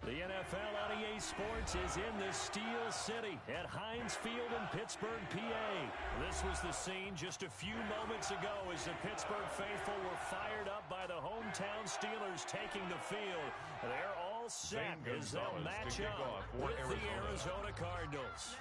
The NFL on EA Sports is in the Steel City at Heinz Field in Pittsburgh, PA. This was the scene just a few moments ago as the Pittsburgh faithful were fired up by the hometown Steelers taking the field. They're all set as they'll match up with the Arizona Cardinals.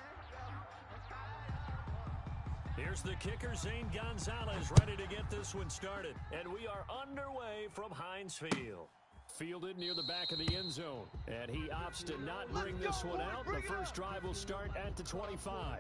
Here's the kicker, Zane Gonzalez, ready to get this one started. And we are underway from Heinz Field. Fielded near the back of the end zone. And he opts to not bring this one out. The first drive will start at the 25.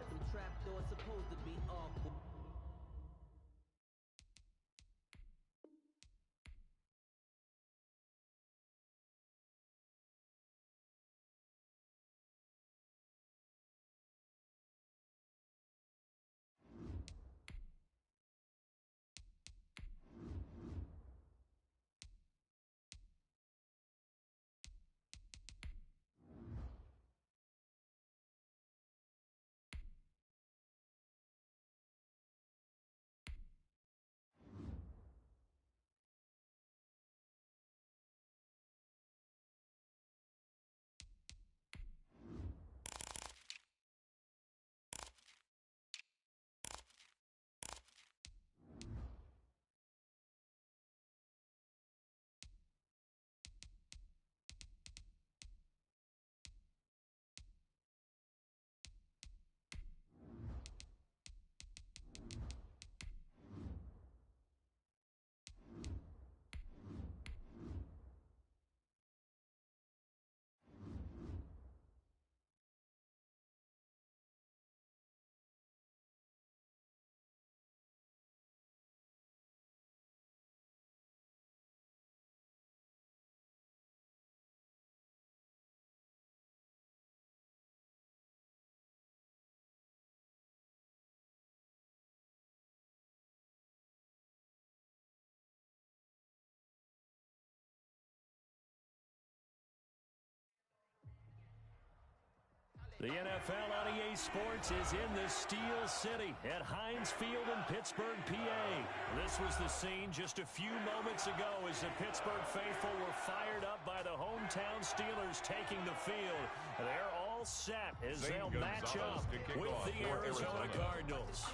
The NFL on EA Sports is in the Steel City at Heinz Field in Pittsburgh, PA. This was the scene just a few moments ago as the Pittsburgh faithful were fired up by the hometown Steelers taking the field. They're all set as they'll match up with the Arizona Cardinals.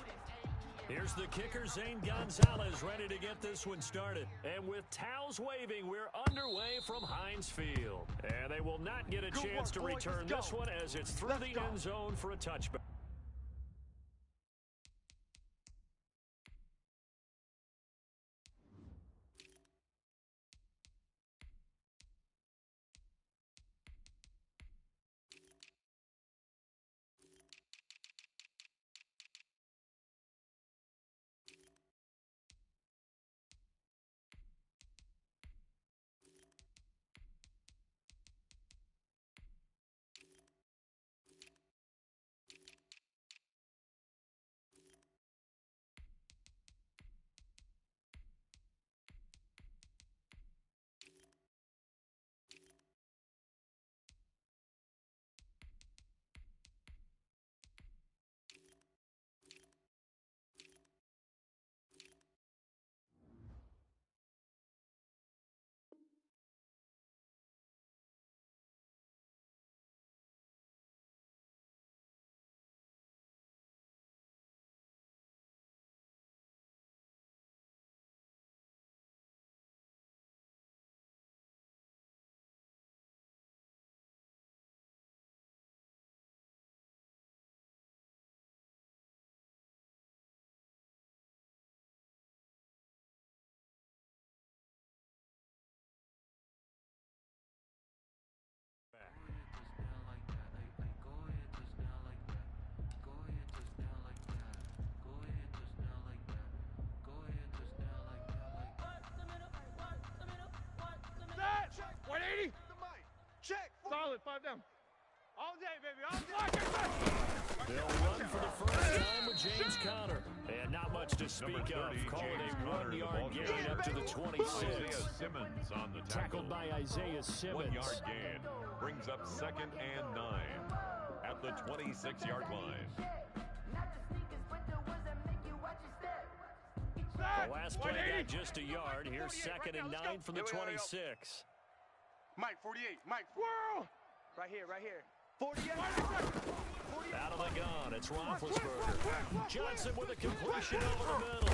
Here's the kicker, Zane Gonzalez, ready to get this one started. And with towels waving, we're underway from Heinz Field. And they will not get a chance to return this one as it's through the end zone for a touchback. Solid, 5 down. All day, baby, all day. They'll run for the first time with James Conner. And not much to speak of. Calling a 1-yard gain up to the 26. Simmons on the Tackled by Isaiah Simmons. 1-yard gain brings up 2nd and 9 at the 26-yard line. The last play got just a yard. Here's 2nd and 9 from the 26. Mike, 48. Mike, whirl! Right here, right here. 48. Out of the gun, it's Roethlisberger. Johnson with a completion over the middle.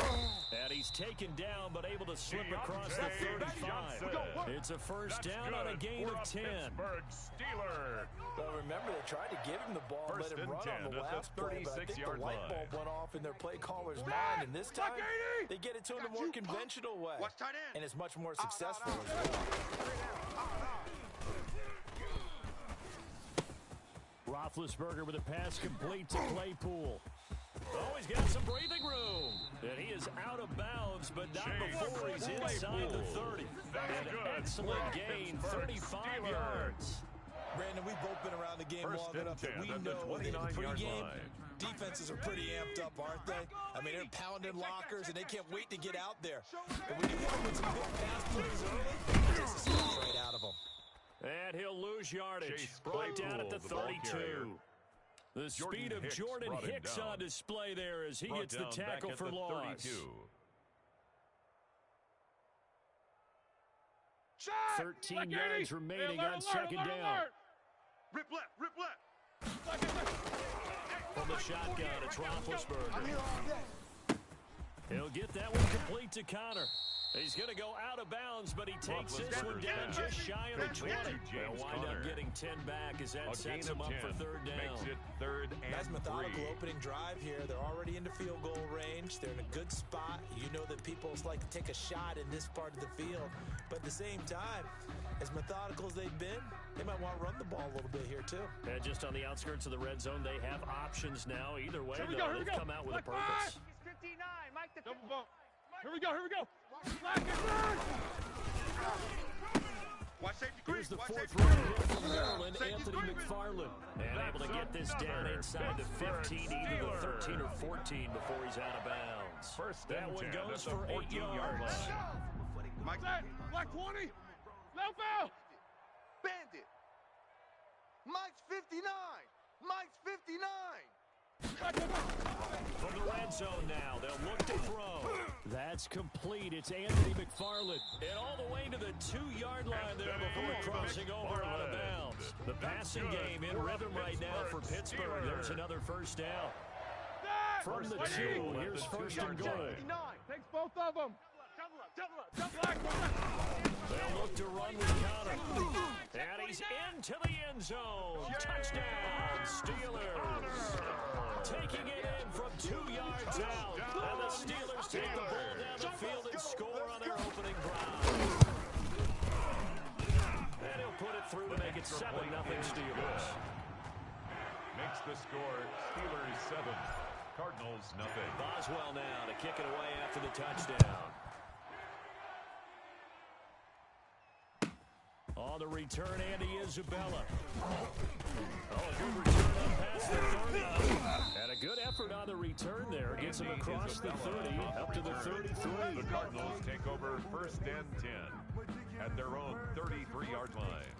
And he's taken down, but able to slip across the 35. It's a first down on a gain of 10. Pittsburgh Steeler. Well, remember, they tried to give him the ball and let him run on the last play, but I think the light bulb went off in their play caller's mind, and this time they get it to him the more conventional way, and it's much more successful as well. Roethlisberger with a pass complete to Claypool. Oh, he's got some breathing room. And he is out of bounds, but not before he's inside the 30. An excellent gain, 35 yards. Brandon, we've both been around the game long enough that we know that pregame defenses are pretty amped up, aren't they? I mean, they're pounding lockers, and they can't wait to get out there. And when you hit them with some big pass plays early, it takes the stuff right out of them. And he'll lose yardage. Brought down at the 32. The speed of Jordan Hicks on display there as he gets the tackle for loss. 13 yards remaining on second down. Rip left. From the shotgun, it's Roethlisberger. He'll get that one complete to Connor. He's going to go out of bounds, but he takes this one down just shy of the 20. They'll wind up getting 10 back as that sets him up for third down. Makes it third and nice methodical 3. opening drive here. They're already into field goal range. They're in a good spot. You know that people like to take a shot in this part of the field. But at the same time, as methodical as they've been, they might want to run the ball a little bit here too. And just on the outskirts of the red zone, they have options now. Either way, though, they've come out with a purpose. 59. Mike the double bump. Here we go. Here's the fourth round hit from Maryland, Anthony McFarland. And able to get this down inside the 15, either the 13 or 14 before he's out of bounds. That one goes for 8 yards. Mike, Black 20. Left out. Bandit. Mike's 59. Mike's 59. From the red zone now, they'll look to throw. That's complete. It's Anthony McFarland. And all the way to the 2-yard line there before crossing over out of bounds. The passing game in rhythm right now for Pittsburgh. There's another first down. From the 2, here's first and goal. Takes both of them. They'll look to run with Connor. And he's into the end zone. Touchdown, Steelers. Taking it in from 2 yards out. And the Steelers take the ball down the field and score on their opening drive. And he'll put it through to make it 7-0 Steelers. Makes the score Steelers 7, Cardinals 0. Boswell now to kick it away after the touchdown. On the return, Andy Isabella. Oh, a good return on past the 30. And a good effort on the return there. Gets him across the 30, up to the 33. The Cardinals take over first and 10 at their own 33-yard line.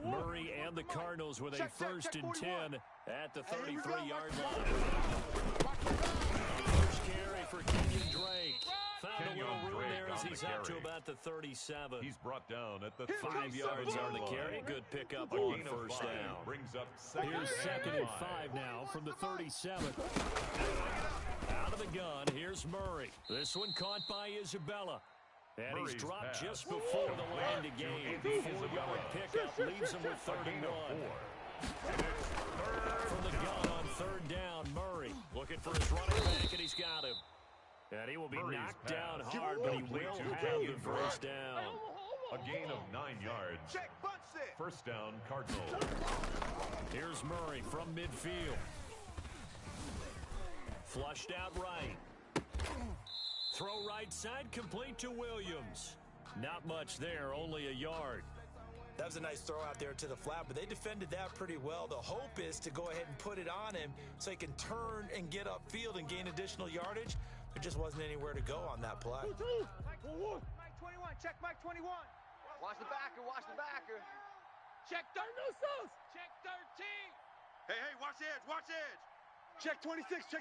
Murray and the Cardinals with a first and 10 at the 33-yard line. First carry for Kenyon Drake. Found a little room there as he's up to about the 37. He's brought down at the 5 yards on the carry. Good pickup on first down. Brings up second. Here's second and 5 now from the 37. Out of the gun, here's Murray. This one caught by Isabella. And he's dropped just before the landing game. 4-yard pickup leaves him with 31. From the gun on third down, Murray looking for his running back, and he's got him. And he will be knocked down hard, but he will have the first down. A gain of 9 yards. First down, Cardinals. Here's Murray from midfield. Flushed out right. Throw right side, complete to Williams. Not much there, only a yard. That was a nice throw out there to the flat, but they defended that pretty well. The hope is to go ahead and put it on him so he can turn and get upfield and gain additional yardage. There just wasn't anywhere to go on that play. Mike 21, check Mike 21. Watch the backer. Check 13. Check 13. Hey, watch the edge. Check 26.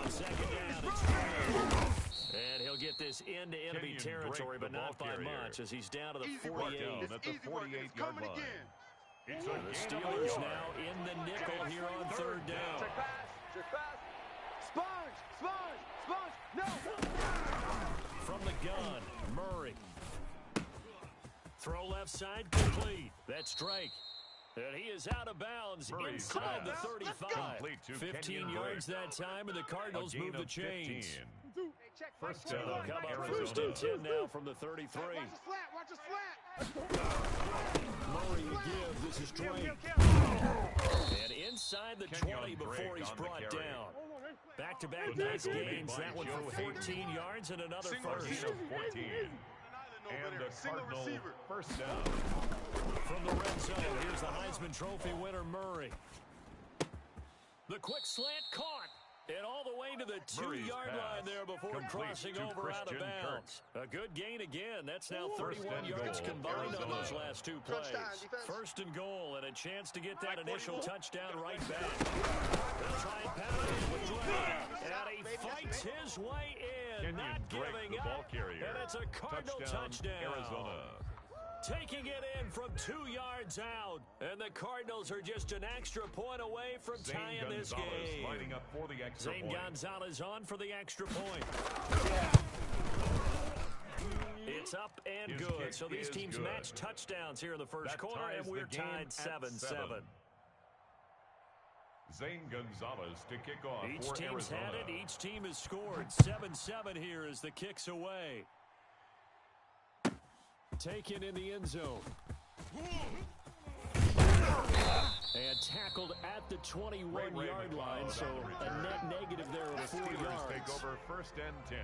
On second down. It's Brown. And he'll get this into enemy territory, but not by much, as he's down to the 48. At the 48-yard line. It's the Steelers now in the nickel here on third down. Check pass. Sponge. No. From the gun, Murray. Throw left side, complete. That's Drake. And he is out of bounds inside the 35. 15 yards that time, and the Cardinals move the chains. First down, come up first and 10 now from the 33. Watch a slat. Murray to give. This is Drake. And inside the 20 before he's brought down. Back-to-back nice gains. That one for 14 yards and another first. 14. And a Cardinal first down. From the red zone, here's the Heisman Trophy winner, Murray. The quick slant caught. And all the way to the 2-yard line there before crossing over out of bounds. A good gain again. That's now 31 yards combined on those last two plays. First and goal, and a chance to get that initial touchdown right back. They'll try and pound it in with Drake. And he fights his way in, not giving up. And it's a Cardinal touchdown. Arizona. Taking it in from 2 yards out. And the Cardinals are just an extra point away from tying this game. Lining up for the extra Zane point. Gonzalez on for the extra point. It's up and good. So these teams match touchdowns here in the first quarter, and we're tied 7-7. Zane Gonzalez to kick off Each for team's Arizona. had it. Each team has scored. 7-7 here as the kick's away. Taken in the end zone. And tackled at the 21-yard line, so a net negative there of 4 yards. Steelers take over first and 10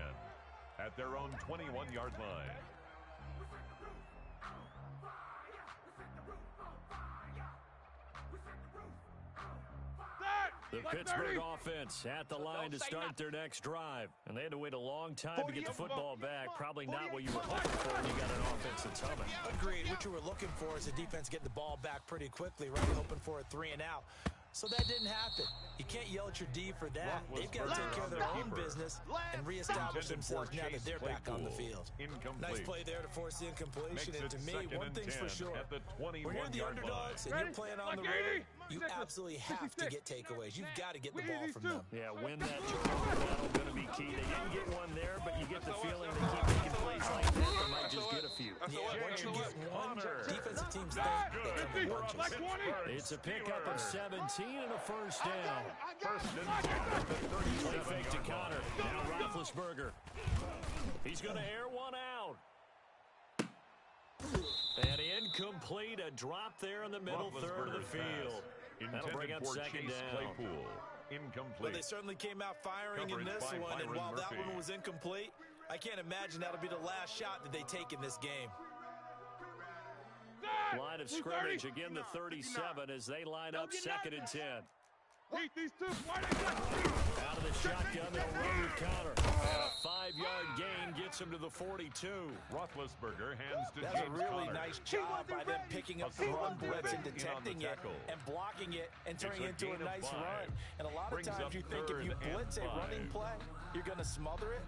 at their own 21-yard line. The Pittsburgh offense at the line to start their next drive. And they had to wait a long time to get the football back. Probably not what you were hoping for when you got an offense that's humming. Agreed. What you were looking for is the defense getting the ball back pretty quickly, right? Hoping for a 3 and out. So that didn't happen. You can't yell at your D for that. They've got to take care of their own business and reestablish themselves now that they're back on the field. Nice play there to force the incompletion. And to me, one thing's for sure. When you're the underdogs and you're playing on the road, you absolutely have to get takeaways. You've got to get the ball from them. Yeah, win that turnover battle going to be key. They didn't get one there, but you get the feeling they keep making plays like that. They might just get a few. Yeah, once you get one, defensive teams think they come in bunches. It's a pickup of 17 and a first down. Play fake to Connor. Now Roethlisberger. He's going to air one out. And incomplete. A drop there in the middle third of the field. That'll bring up second down. Incomplete. Well, they certainly came out firing in this one, and while that one was incomplete, I can't imagine that'll be the last shot that they take in this game. Line of scrimmage, again the 37 as they line up second and 10. Out of the shotgun, they'll run with Connor. And a 5-yard gain gets him to the 42. Roethlisberger hands to That's James a really Conner. nice job by them picking up the run blitz and detecting it and blocking it and turning it into a nice run. And a lot of times you think if you blitz a running play, you're going to smother it.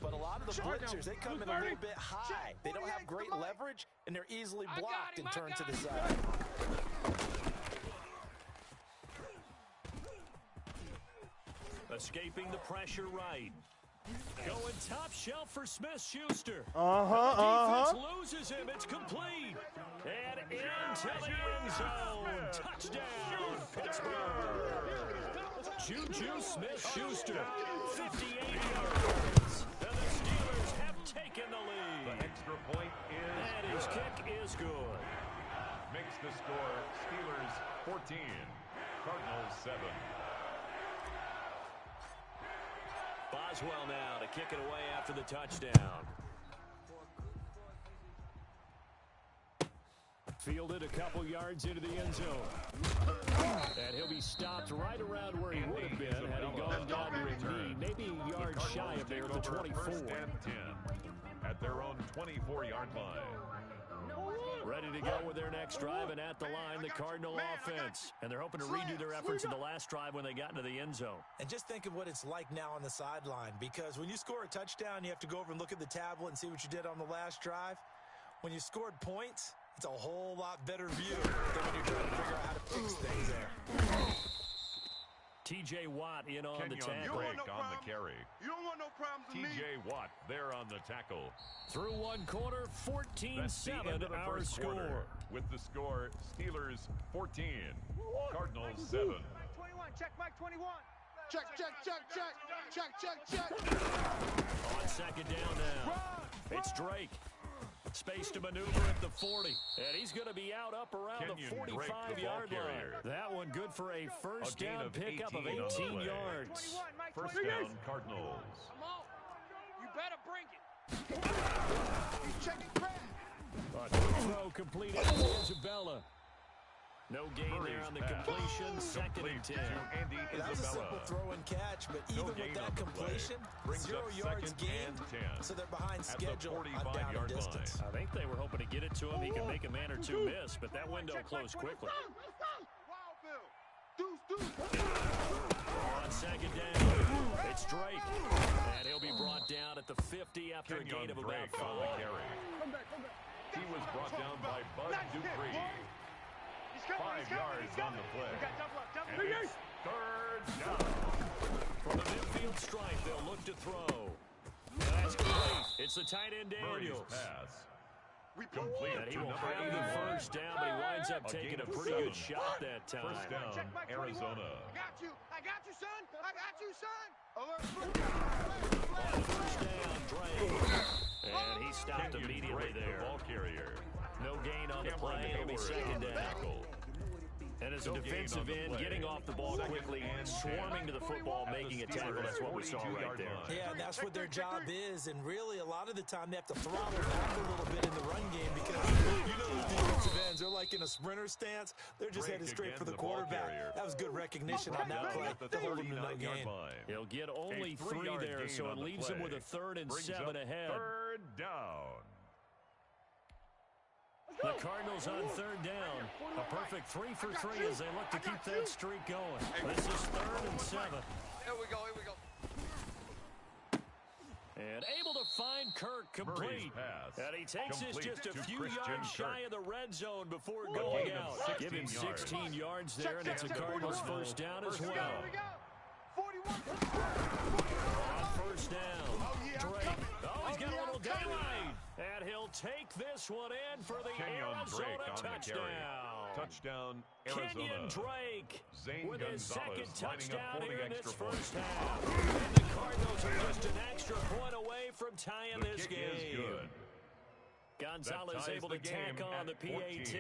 But a lot of the blitzers, they come in a little bit high. They don't have great leverage, and they're easily blocked and turned to the side. Escaping the pressure right. Going top shelf for Smith-Schuster. Defense loses him. It's complete. And into the end zone. Touchdown, Pittsburgh. Juju Smith-Schuster, 58 yards. And the Steelers have taken the lead. The extra point is And his kick is good. makes the score Steelers 14, Cardinals 7. Boswell now to kick it away after the touchdown. Fielded a couple yards into the end zone. And he'll be stopped right around where he would have been had he gone down to his knee. Maybe a yard shy of there at the 24. First and 10 at their own 24-yard line. Ready to go with their next drive, and at the line, the Cardinal offense. And they're hoping to redo their efforts in the last drive when they got into the end zone. And just think of what it's like now on the sideline, because when you score a touchdown, you have to go over and look at the tablet and see what you did on the last drive. When you scored points, it's a whole lot better view than when you're trying to figure out how to fix things there. T.J. Watt in on the tackle. Drake on the carry. You don't want no problems with me. T.J. Watt there on the tackle. Through one quarter, 14-7 our score. Quarter. With the score, Steelers 14, Cardinals 7. Mike 21, check Mike 21. Check, check, check, check, check, check, check. On second down now, it's Drake. Space to maneuver at the 40. And he's going to be out up around the 45-yard line. That one good for a first down pickup of 18 yards. First down, Cardinals. Come on. You better bring it. He's checking crack. A quick throw completed to Isabella. No gain there on the completion. Second and 10. That was a simple throw and catch, but even with that completion, 0 yards gained, so they're behind schedule on down and distance. I think they were hoping to get it to him. He can make a man or two miss, but that window closed quickly. On second down, it's Drake. And he'll be brought down at the 50 after a gain of about 5. He was brought down by Bud Dupree. 5 yards on the play. And it's third down. From the midfield stripe, they'll look to throw. That's complete. It's the tight end Daniels. Pass. Complete. And he will have the first down, but he winds up taking a pretty good shot that time. First down, Arizona. I got you, son. I got you, son. On first down, Drake. And he stopped immediately there. The ball carrier. No gain on the play. It'll be second down. And as a defensive end, getting off the ball quickly and swarming to the football, making a tackle, that's what we saw right there. Yeah, and that's what their job is, and really a lot of the time they have to throttle back a little bit in the run game because you know those defensive ends, they're like in a sprinter stance. They're just headed straight for the quarterback. That was good recognition on that play to hold him to no gain. He'll get only 3 there, so it leaves him with a 3rd and 7 ahead. Third down. The Cardinals on third down. A perfect 3 for 3 as they look to keep that streak going. This is 3rd and 7. Here we go, here we go. And able to find Kirk complete. And he takes this just a few yards shy of the red zone before going out. Give him 16 yards there, and it's a Cardinals first down as well. 41. On first down, Drake. Oh, he's got a little daylight. And he'll take this one in for the Arizona touchdown. Touchdown, Arizona. Kenyon Drake Zane with his second Gonzalez touchdown here in this point. first half. And the Cardinals are just an extra point away from tying this game. Gonzalez able to tack on the PAT.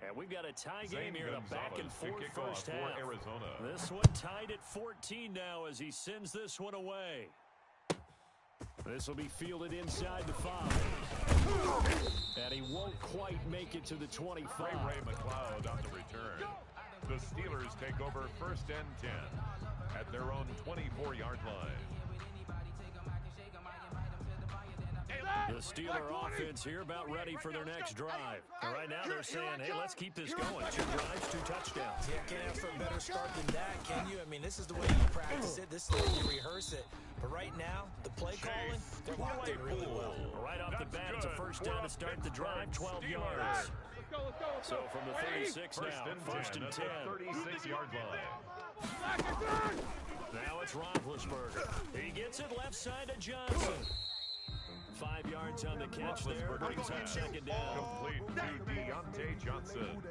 And we've got a tie game here in a back-and-forth first half. Arizona. This one tied at 14 now as he sends this one away. This will be fielded inside the 5. And he won't quite make it to the 25. Ray McLeod on the return. The Steelers take over first and 10 at their own 24-yard line. The Steeler offense here about ready for their next drive. And right now they're saying, hey, let's keep this going. 2 drives, 2 touchdowns. Yeah, can't ask for a better start than that, can you? I mean, this is the way you practice it. This is the way you rehearse it. But right now, the play calling, they're locked in really well. Right off the bat, it's a first down to start the drive, 12 yards. So from the 36 now, first and 10. 36-yard line. Now it's Roethlisberger. He gets it left side to Johnson. 5 yards on the catch there, brings up second down. Complete to Deontay Johnson.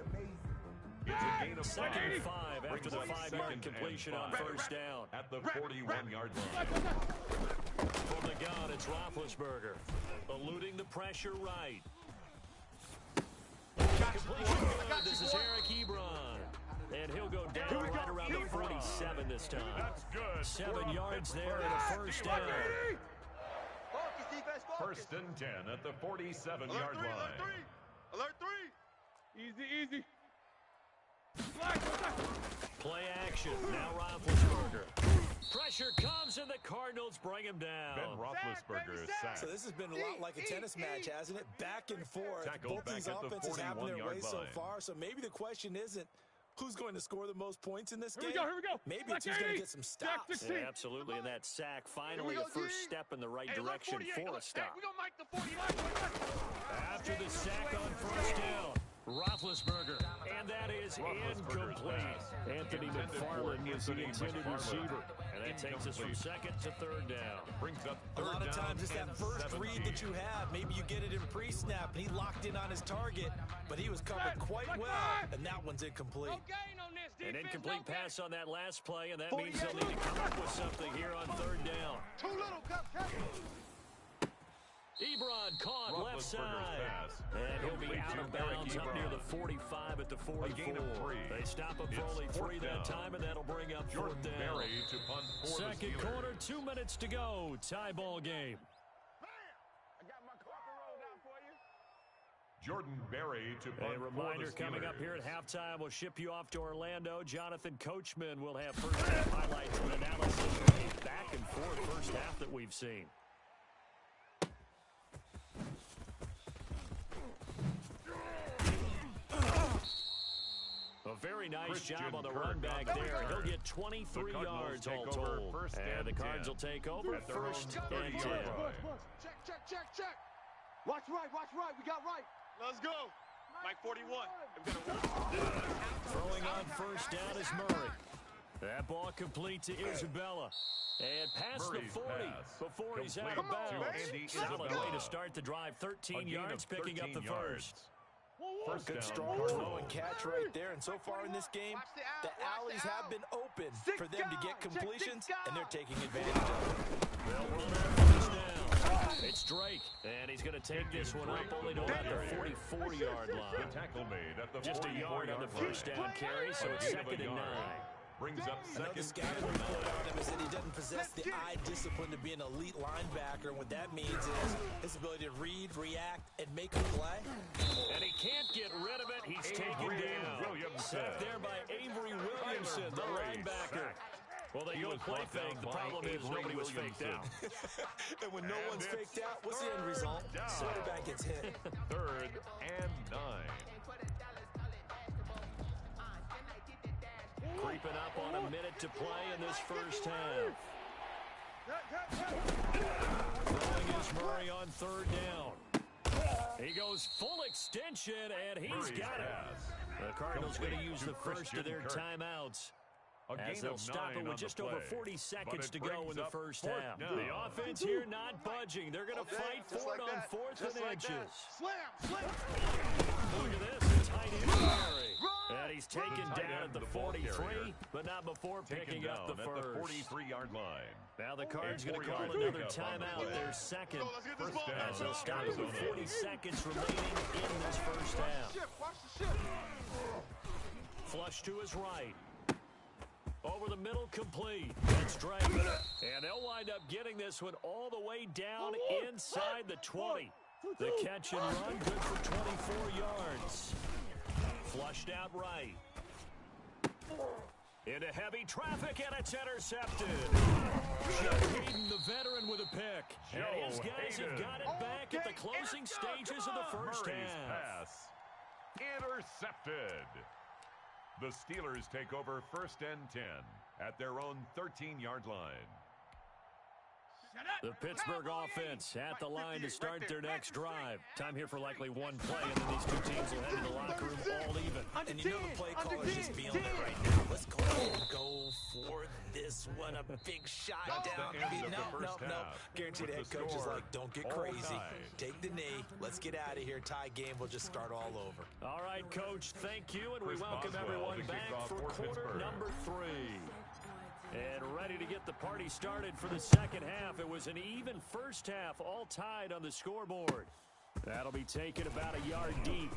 It's a gain of 5. Second and 5 after the 5-yard completion on first down. At the 41-yard line. From the gun, it's Roethlisberger. Eluding the pressure right. Completion good. This is Eric Ebron. And he'll go down right around the 47 this time. That's good. 7 yards there and a first down. First and 10 at the 47-yard line. Alert 3. Easy. Play action. Now Roethlisberger. Pressure comes and the Cardinals bring him down. Ben Roethlisberger is sacked. So this has been a lot like a tennis match, hasn't it? Back and forth. Tackled Both these back at the offenses have their way 41-yard so line. far, so maybe the question isn't who's going to score the most points in this game. Here we go. Maybe it's who's going to get some stops. Yeah, absolutely, and that sack finally a first step in the right direction for a stop. We're going to make the 49. After the sack on first down, Roethlisberger, and that is incomplete. Anthony McFarland was the intended receiver, and that takes us from second to third down. Brings up A third lot of down times it's that and first 17. read that you have. Maybe you get it in pre-snap, and he locked in on his target, but he was covered quite well, and that one's incomplete. No gain on this An defense. incomplete pass on that last play, and that means they'll need to come up with something here on third down. Too little, Ebron caught left Roethlisberger's side. pass. And he'll be Complete out to of bounds Eric up near Ebron. the 45 at the 44. gain of 3. They stop him for It's only 3 fourth that down. time, and that'll bring up Jordan fourth down. Berry to punt for the Second Steelers. quarter, 2 minutes to go. Tie ball game. I got my carpet rolled out for you. Jordan Berry to punt A reminder for the coming up here at Steelers. halftime. We'll ship you off to Orlando. Jonathan Coachman will have first half highlights and analysis of the back and forth first half that we've seen. A very nice Christian job on the Kirk run back on the there. He'll return. get 23 The Cardinals yards take all over told. first And and the Cards 10 will take over at their own first and 30-yard 10. line. Check. Watch right. We got right. Let's go. Mike 41. Throwing on first down is Murray. That ball complete to Isabella. And past Murray's the 40 pass before he's out complete of bounds. to Andy Solid Isabella. way to start the drive. 13 A gain yards, of picking up the 13 yards. first. First Good down, strong Cardinals. throw and catch right there. And so far in this game, the alleys have been open for them to get completions, and they're taking advantage of it. They'll run on first down. It's Drake, and he's going to take this one up only to about the 44-yard The line. tackle made at the Just a yard on the first down carry, so it's second and 9. Brings up I know the second scouting and report 9. on him is that he doesn't possess the eye discipline to be an elite linebacker. And what that means is his ability to read, react, and make a play. And he can't get rid of it. He's taken Avery down. Williamson. Sacked there by Avery Williamson, the Murray linebacker. sacked. Well, they He do a was play brought down fake. The by problem is Avery nobody was faked Williamson. out. And when no And one's it's faked out, what's the end third result? down. Quarterback gets hit. Third and 9. Creeping up on a minute to play in this first half. Throwing is Murray on third down. He goes full extension, and he's Murray's got it. pass. The Cardinals going to Complete use to the first of their Christian Kirk. timeouts. A As gain they'll of stop 9 it on with the just over play. 40 seconds But to it go in brings the up first fourth half. down. The offense here not budging. They're going to fight for it on fourth and inches. Slam. Look at this. Tight end carry. And he's taken The tight down end, at the the ball 43, carrier. but not before Taken picking down up the at the first. 43-yard line. Now the Cards A going to call 4-yard another pickup on the timeout. play. Their second. Let's get this First ball. down. As they'll stop it with Arizona. 40 seconds remaining in this first half. Watch the ship. Flush to his right. Over the middle, complete. That's Drake. And they'll wind up getting this one all the way down inside the 20. The catch and run, good for 24 yards. Flushed out right. Into heavy traffic, and it's intercepted. Joe Hayden, the veteran, with a pick. And his guys have got it back at the closing stages of the first Murray's half. pass. Intercepted. The Steelers take over first and 10 at their own 13-yard line. The Pittsburgh offense at the line to start their next drive. Time here for likely one play, and then these two teams will head to the locker room all even. And you know the play caller's just feeling it right now. Let's go ahead and go for this one. A big shot That's down. the end of the first No. half. Guaranteed With head the coach is score like, don't get all crazy. tied. Take the knee. Let's get out of here. Tie game. We'll just start all over. All right, Coach, thank you, and we Chris welcome Boswell everyone to kick back off for for quarter Pittsburgh. number 3. And ready to get the party started for the second half. It was an even first half, all tied on the scoreboard. That'll be taken about a yard deep.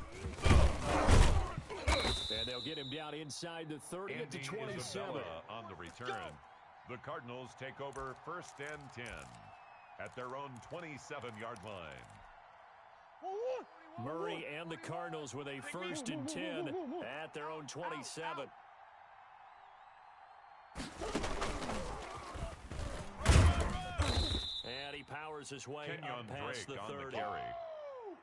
And they'll get him down inside the 30 at the Andy 27. Isabella on the return. The Cardinals take over first and 10 at their own 27-yard line. Murray and the Cardinals with a first and 10 at their own 27. powers his way Kenyon up past Drake the on 30. the carry.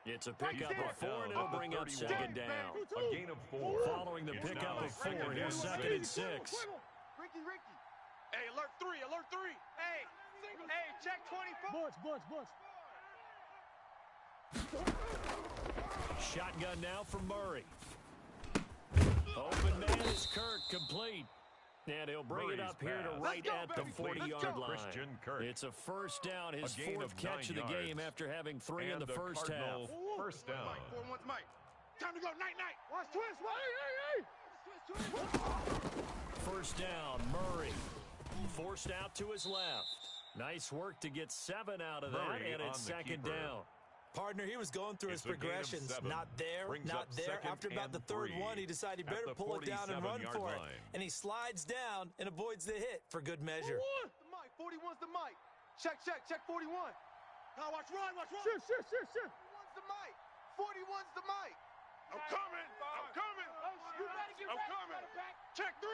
It's a pickup of 4, and it'll bring up second down. A gain of 4. Following the It's pickup now of 4, here's second and 6. Ricky. Hey, alert 3. Hey, check 24. Shotgun now for Murray. Open man is Kirk, complete. And he'll bring it up here to right at the 40-yard line. It's a first down, his 4th catch of the game after having 3 in the first half. First down. Mike, 4-1's Mike. Time to go, night. Watch twist, Twist. First down, Murray. Forced out to his left. Nice work to get 7 out of that, Murray and it's second down. Partner, he was going through his progressions. Not there, not there. After about the third one, he decided he better pull it down and run for it. And he slides down and avoids the hit for good measure. The Mike, 41's the Mike. Check 41. Now watch run. Sure. 41's the Mike. 41's the Mike. I'm coming. You better get ready. Coming. Check 3.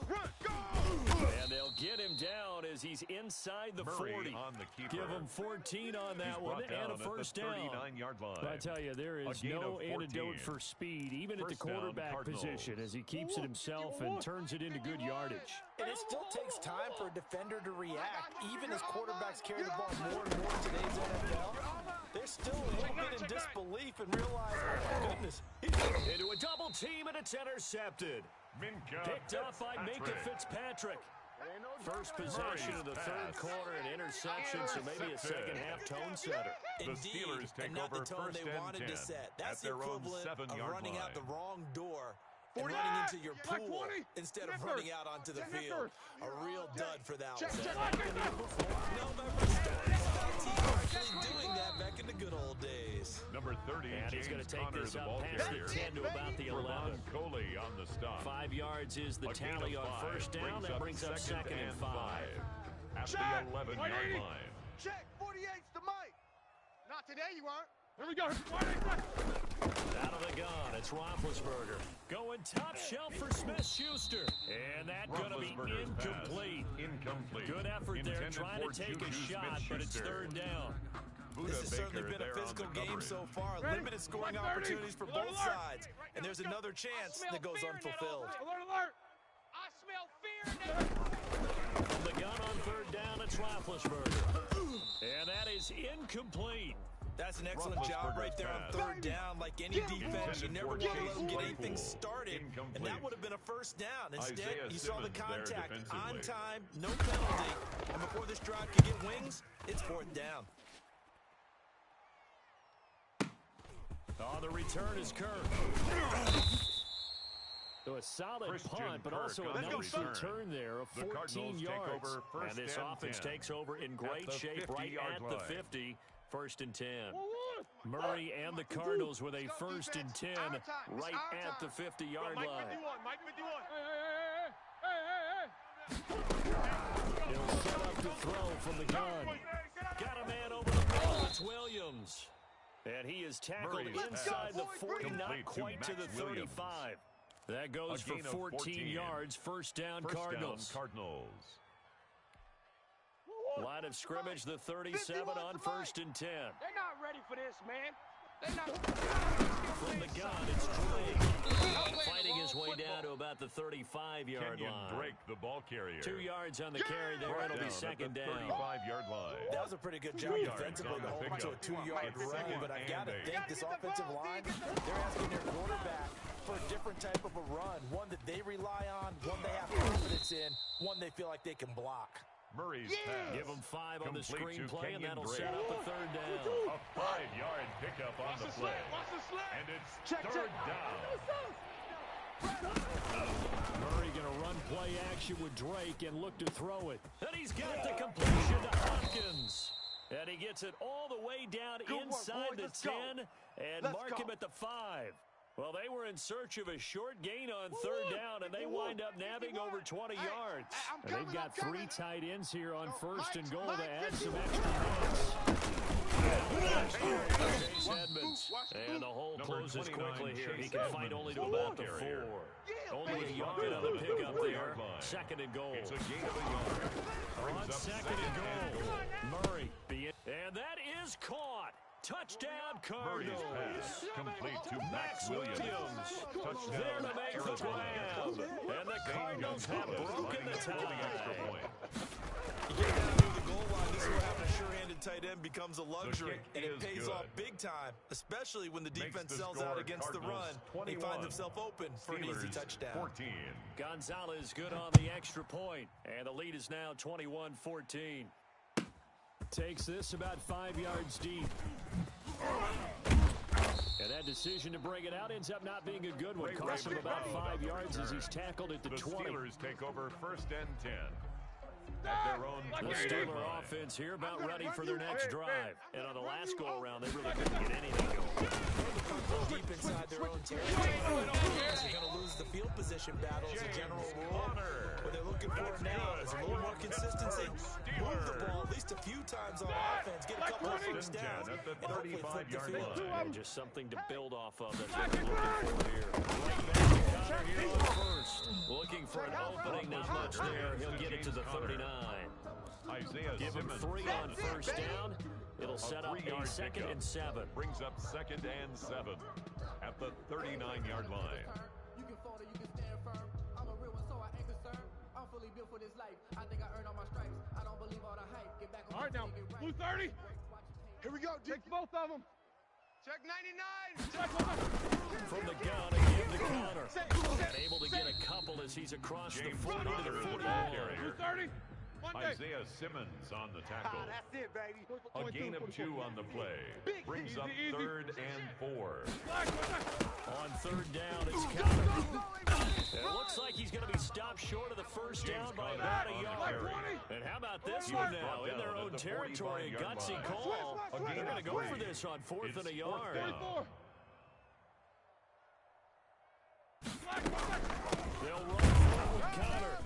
Run, go. And they'll get him down as he's inside the Murray 40. on the keeper. Give him 14 on that one and a first down. 39-yard line. I tell you, there is no antidote for speed, even at the quarterback position, as he keeps it himself and turns it into good yardage. And it still takes time for a defender to react. Even as quarterbacks carry the ball more and more in today's NFL, they're still a little bit in disbelief and realize, oh my goodness. Into a double team, and it's intercepted. Picked up by Minka Fitzpatrick. First possession of the third quarter, an interception, so maybe a second-half tone setter. Indeed, and not the tone they wanted to set. That's the equivalent of running out the wrong door and running into your pool instead of running out onto the field. A real dud for that one. No member started on that team actually doing that back in the good old days. Number 30, And he's going to take this up past the 10 to about the 11. Coley on the stop. 5 yards is the tally on first down. That brings up second and 5. At the 11-yard line. Check 48's the Mike. Not today, you aren't. Here we go. Out of the gun, it's Roethlisberger. Going top shelf for Smith-Schuster. And that's going to be incomplete. Good effort there, trying to take a shot, but it's third down. This has certainly been a physical game so far. Limited scoring opportunities for both sides. And there's another chance that goes unfulfilled. Alert. I smell fear in that. From the gun on third down, it's Roethlisberger. And that is incomplete. That's an excellent job right there on third down. Like any defense, you never want to let them get anything started. And that would have been a first down. Instead, you saw the contact on time, no penalty. And before this drive could get wings, it's fourth down. Oh, the return is Kirk. So a solid punt, but also a nice return there of 14 yards. And this offense takes over in great shape right at the 50. First and 10. Murray and the Cardinals with a first and 10 right at the 50-yard line. Mike 51. He'll set up to throw from the gun. Got a man over the middle. It's Williams. And he is tackled inside the 40, not quite to the 35. That goes for 14 yards. First down, Cardinals. Line of scrimmage, the 37 on first and 10. They're not ready for this, man. They're not. From the gun, it's Drake. Fighting his way down to about the 35-yard line. Drake, the ball carrier. 2 yards on the carry there. It'll be second down. 35-yard line. That was a pretty good job defensively to hold him to a 2-yard run. But I got to think this offensive line, they're asking their quarterback for a different type of a run. One that they rely on, one they have confidence in, one they feel like they can block. Murray's pass. Give him 5 on the screenplay, and that'll Drake. set up a third down. A 5-yard pickup on the play. And it's third down. Murray going to run play action with Drake and look to throw it. And he's got the completion to Hopkins. And he gets it all the way down inside the 10 and mark him at the 5. Well, they were in search of a short gain on third down, and they wind up nabbing over 20 yards. And they've got 3 tight ends here on first and goal to add some extra minutes. Chase Edmonds. And the hole closes quickly here. He can fight only to about the 4. Only a yard on the pickup there. line. Second and goal. It's a gain of a yard. On second and goal. Murray. And that is caught. Touchdown, Cardinals. Murray's pass complete to Max Williams. Touchdown, There to make the grab. And the Cardinals have broken the tie. You get down near the goal line, this is where having a sure-handed tight end becomes a luxury, and it pays off big time, especially when the defense sells out against the run. They find themselves open for an easy touchdown. 14. Gonzalez good on the extra point, and the lead is now 21-14. Takes this about 5 yards deep. And that decision to bring it out ends up not being a good one. Cost him about 5 yards as he's tackled at the 20. The Steelers take over 1st and 10. At their own the Steeler offense here about ready for their next drive. And on the last go-around, they really couldn't get anything going. Deep inside their own territory. They're going to lose the field position battle as a general rule. What they're looking for now is a little more consistency. Move the ball at least a few times on offense. Get a couple of first downs. And hopefully flip the field. And just something to build off of. That's what they're looking for here. Right back to Connor here on first. Looking for an opening. There's much there. He'll get it to the 39. Give him 3 on first down. It'll set up a 2nd and 7. Brings up 2nd and 7 at the 39-yard line. You can fall or you can stand firm. I'm a real one, so I ain't concerned. I'm fully built for this life. I think I earned all my stripes. I don't believe all the hype. Get back on. All right, now, blue 30. Here we go, Take both of them. Check 99. Check from the gun again to Connor. And able to get a couple as he's across the 40 to the 41. Blue 30. Isaiah Simmons on the tackle. That's it, baby. A gain of 2 on the play. Brings up 3rd and 4. On 3rd down, it's Connor. It looks like he's going to be stopped short of the first down by about a yard. And how about this one now? In their own territory, a gutsy call. They're going to go for this on 4th and a yard. They'll run forward with Connor.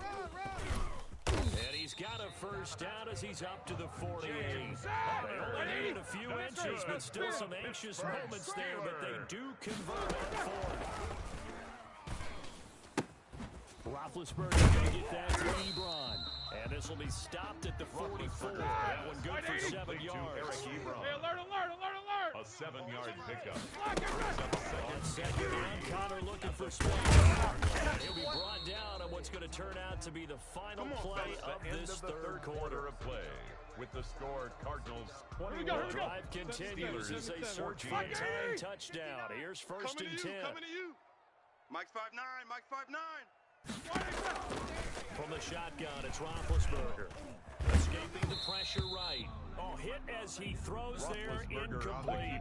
And he's got a first down as he's up to the 48. They only needed a few inches, but still some anxious moments there, but they do convert on 4th. Roethlisberger going to get that to Ebron. And this will be stopped at the 44. That one good for 7 yards. Hey, alert, alert, alert, alert. A 7-yard pickup. On 2nd down, Connor looking for space. He'll be brought down on what's going to turn out to be the final play of this 3rd quarter of play. With the score, Cardinals 21. Drive continues as they search for a tying touchdown. Here's 1st and 10. Coming to you. Mike's 5'9", Mike's 5'9". From the shotgun, it's Roethlisberger. Escaping the pressure right. Oh, hit as he throws there, incomplete.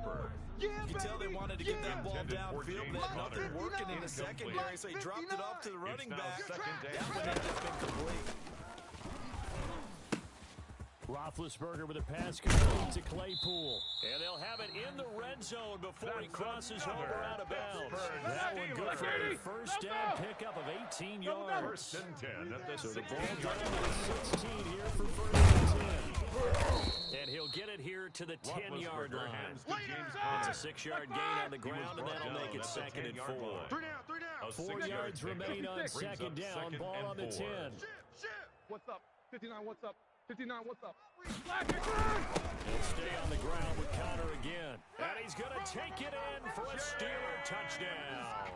You can tell they wanted to get that ball downfield, but nothing working in the secondary, so he dropped it off to the running back. That one had just been complete. Roethlisberger with a pass complete to Claypool. And they'll have it in the red zone before he crosses over out of bounds. That one good for a first down pickup of 18 yards. 1st and 10 at the So the 16 ball yard down to line. 16 here for 1st and 10. And he'll get it here to the 10-yard line. It's a 6-yard gain on the ground, and that'll make it 2nd and 4. 3 down, 3 down. 4 yards remain on 2nd down. Ball on the 10. What's up? 59, what's up? 59, what's up? He'll stay on the ground with Connor again. And he's going to take it in for a Steeler touchdown.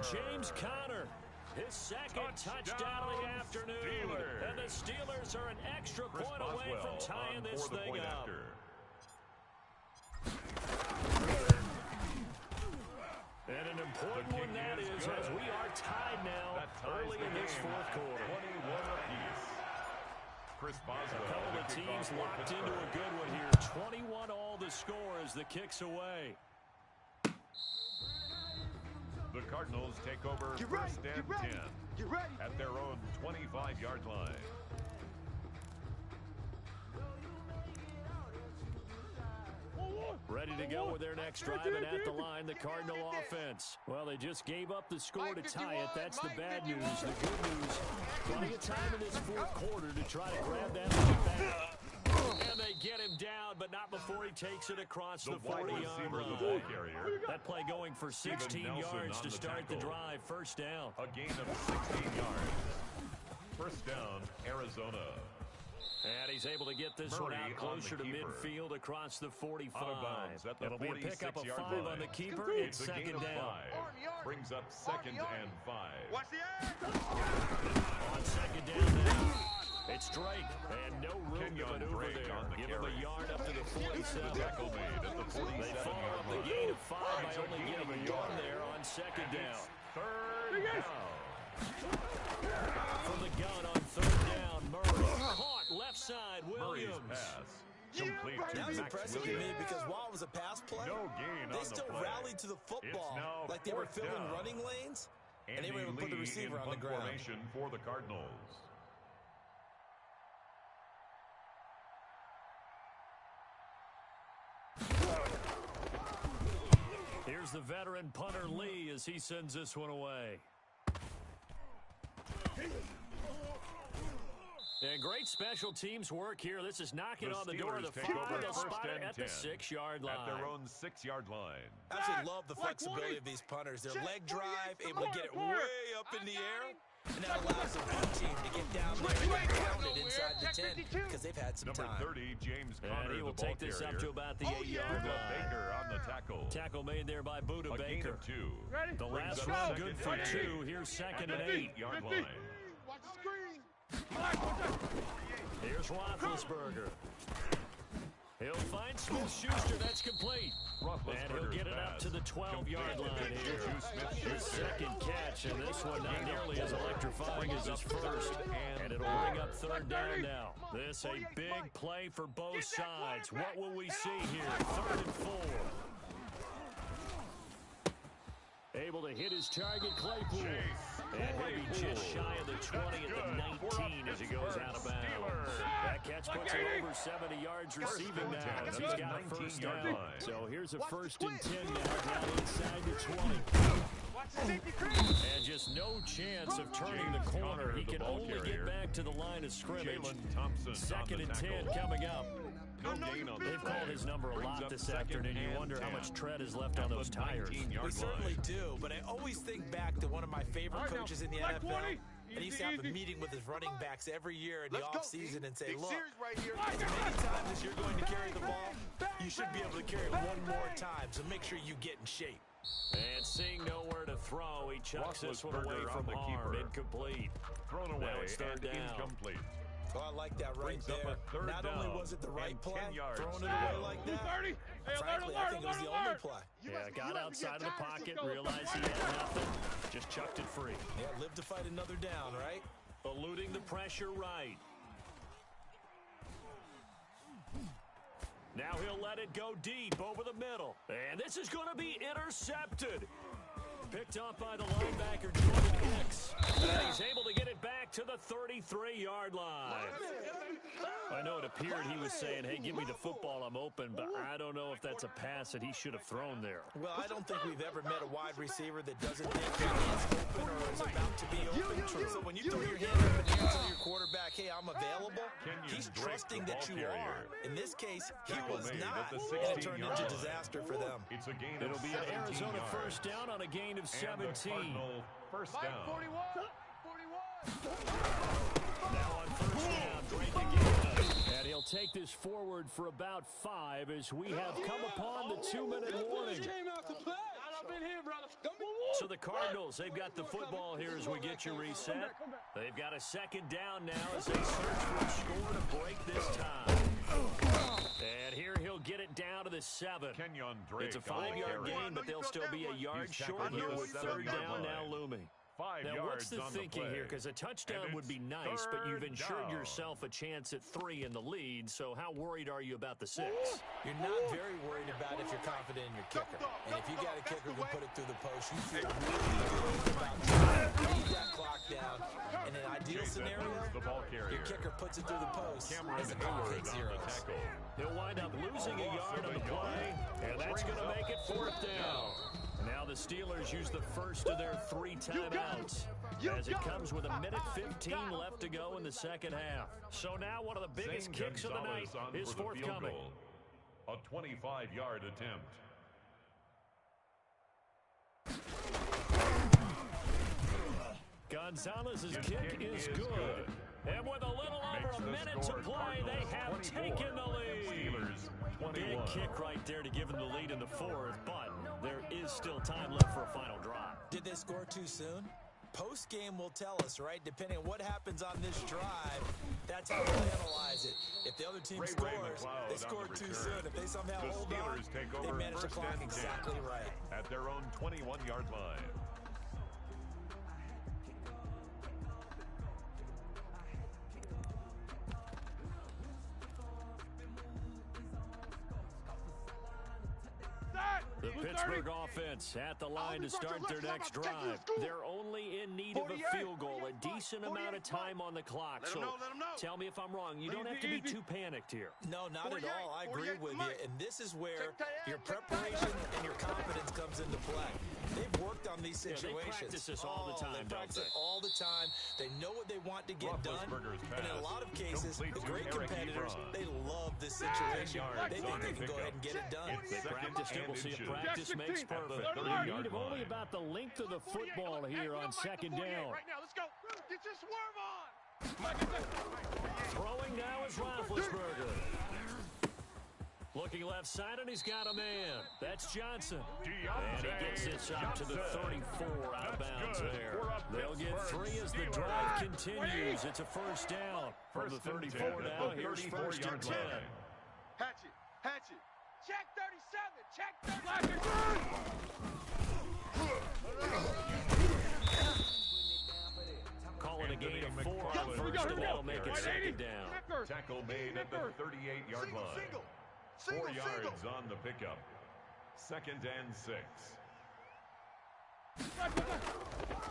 James Conner, his 2nd touchdown of the afternoon. And the Steelers are an extra point away from tying this thing up. And an important one that is, as we are tied now early in this 4th quarter. 21 apiece. Chris Boswell. A couple of teams locked into a good one here. 21 all the score as the kick's away. The Cardinals take over 1st and 10 at their own 25-yard line. Ready to go with their next drive, and at the line, the Cardinal offense. Well, they just gave up the score to tie it. That's the bad news. The good news, plenty of time in this 4th quarter to try to grab that lead back. And they get him down, but not before he takes it across the 40-yard line. That play going for 16 yards to start the drive. First down. A gain of 16 yards. Arizona. And he's able to get this one out closer to midfield across the 45. It'll be a pickup of 5 on the keeper. It's second down. Brings up second and 5. Watch the edge. On second down now. It's Drake, and no room to maneuver there. Give him a yard up to the 47. The tackle made at the 47. They follow up the gain of 5 by only getting a yard there on second down. Third down. From the gun on third down, Murray. Caught left side, Williams. Murray's pass. Complete to That was Max impressive to me Williams. because while it was a pass play, No gain they on still the play. rallied to the football It's now like they were fourth filling down. running lanes, and they were able to put the Lee receiver in on the punt ground. formation for the Cardinals. Here's the veteran punter Lee as he sends this one away. And great special teams work here. This is knocking on the door of the 5. They'll spot it at the 6-yard line. At their own 6-yard line. I absolutely love the flexibility of these punters. Their leg drive, able to get it way up in the air, and that allows the blue team to get down there and get grounded inside the 10 because they've had some Number time. 30, James Conner, And he will the ball take this carrier. up to about the 8-yard Buda line. Baker on the tackle. Tackle made there by Buda A gain Baker. of 2. The Brings last up one second good for and 2. Here's second and 8. 8-yard line. Watch the screen. Here's Roethlisberger. He'll find Smith-Schuster. That's complete. And he'll get it up to the 12-yard line here. His second catch, and this one not nearly as electrifying as his first. And it'll bring up third down now. This a big play for both sides. What will we see here? 3rd and 4. Able to hit his target, Claypool. And he'll be just shy of the 20 at the 19 as he goes out of bounds. That catch puts him over 70 yards receiving now as he's got a first down. So here's a 1st and 10 now down inside the 20. And just no chance of turning the corner. He can only get back to the line of scrimmage. 2nd and 10 coming up. No gain on the They've play. called his number a Brings lot up this second afternoon. You and wonder how 10. much tread is left on those tires. We certainly do, but I always think back to one of my favorite coaches in the NFL. And he used to have a meeting with his running backs every year in the offseason and say, look, as many times as you're going to carry the ball, you should be able to carry it one more time, so make sure you get in shape. And seeing nowhere to throw, he chucks this one away Roethlisberger from on the harm. keeper. Incomplete. Thrown away Now it's third and down. incomplete. Oh, I like that right Brings up there. a third Not only down was it the right and play, 10 yards throwing it to away go. like that, frankly, I think it was the only play. Yeah, got outside of the pocket, realized he had nothing, just chucked it free. Yeah, live to fight another down, right? Eluding the pressure right. Now he'll let it go deep over the middle. And this is going to be intercepted. Picked up by the linebacker, Jordan Hicks. And he's able to get it back to the 33-yard line. I know it appeared he was saying, hey, give me the football, I'm open, but I don't know if that's a pass that he should have thrown there. Well, I don't think we've ever met a wide receiver that doesn't think he is open or is about to be open. So when you throw your hand up in the air to your quarterback, hey, I'm available, he's trusting that you are. In this case, he was not, and it turned into disaster for them. It's a gain It'll of be an 17 Arizona yards. first down on a gain of 17. Cardinal first down. 41. Now on first down, Drake again. And he'll take this forward for about 5 as we have come upon the 2-minute warning. So the Cardinals, they've got the football here as we get you reset. They've got a second down now as they search for a score to break this tie. And here he'll get it down to the 7. Kenyon Drake. It's a 5-yard gain, but they'll still be a yard short here with third down now looming. 5 Now, what's yards the on thinking play. here? Because a touchdown And would be it's nice, but you've third ensured down. yourself a chance at 3 in the lead, so how worried are you about the 6? You're not very worried about if you're confident in your kicker. And if you got a kicker who can put it through the post, you feel really good about trying to beat that clock down. In an ideal scenario, The ball carrier. your kicker puts it through the post Cameron as the clock Hayward hits on the zeros. tackle. He'll wind up losing a yard on the play, and that's going to make it 4th down. Now the Steelers use the first of their 3 timeouts as it comes with 1:15 left to go in the second half. So now one of the biggest Zane kicks of the night Gonzalez on is for the field forthcoming. goal. A 25-yard attempt. Gonzalez's kick is good. And with a little over a minute to play, they have taken the lead. Steelers 21. Big kick right there to give them the lead in the fourth, but there is still time left for a final drive. Did they score too soon? Post-game will tell us, right? Depending on what happens on this drive, that's how we'll analyze it. If the other team scores, they scored too soon. If they somehow hold on, they manage the clock exactly right. At their own 21-yard line. The Pittsburgh offense at the line to start their next drive. They're only in need of a field goal, a decent amount of time on the clock. So tell me if I'm wrong. You don't have to be too panicked here. No, not at all. I agree with you. And this is where your preparation and your confidence comes into play. They've worked on these situations. They practice this all the time, they practice it all the time. They know what they want to get done. And in a lot of cases, the great competitors, they love this situation. They think they can go ahead and get it done. They practiced it. We'll see if practice makes perfect. They need only about the length of the football here on second down. Right now, let's go. Get your swerve on. Throwing now is Roethlisberger. Looking left side, and he's got a man. That's Johnson. And he gets this up to the 34 out of bounds there. They'll get 3 as the drive continues. It's a first down from the 34 now. Here's first and 10. Hatchet. Check 37. Check 37. Calling a gain of 4 on first, and that'll make it second down. Tackle made at the 38-yard line. 4 yards on the pickup. 2nd and 6.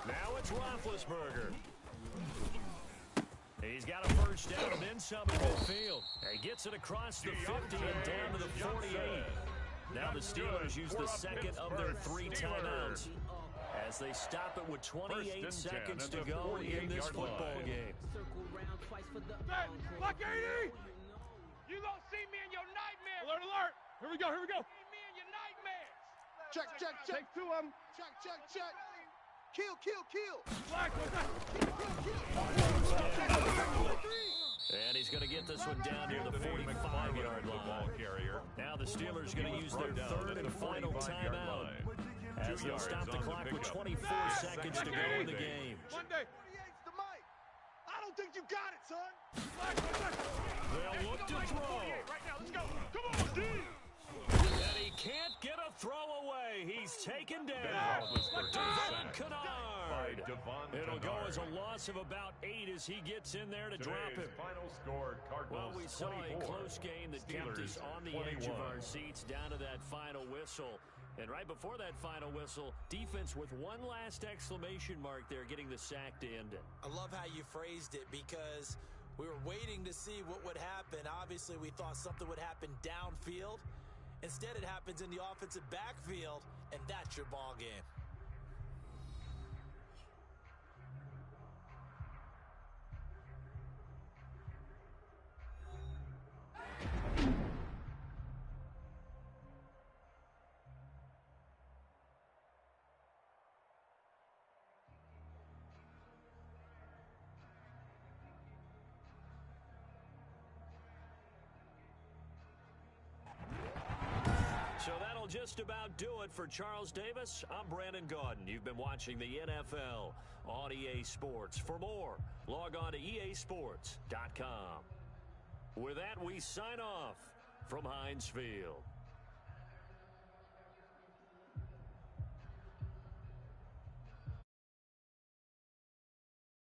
Now it's Roethlisberger. He's got a first down and then some in midfield. He gets it across the 50 and down to the 48. Now the Steelers use the second of their 3 timeouts as they stop it with 28 seconds to go in this football game. Block 80! You gonna see me in your nightmares. Alert. Here we go. See me in your nightmares. Check. Take 2 of them. Check. Kill. Black. And he's going to get this one down near the 45-yard line. Now the Steelers going to use their 3rd and final timeout as they'll stop the clock with 24 seconds to go in the game. Monday. 48's the mic. I don't think you got it, son. They'll look to throw. Right now, let's go. Come on, D. And he can't get a throw away. He's taken down. Devon Kennard. It'll go as a loss of about 8 as he gets in there to drop him. Final score, Well, we saw a close game that kept us on the edge of our seats down to that final whistle. And right before that final whistle, defense with one last exclamation mark there, getting the sack to end it. I love how you phrased it because we were waiting to see what would happen. Obviously, we thought something would happen downfield. Instead, it happens in the offensive backfield, and that's your ball game. So that'll just about do it for Charles Davis. I'm Brandon Gaudin. You've been watching the NFL on EA Sports. For more, log on to easports.com. With that, we sign off from Heinz Field.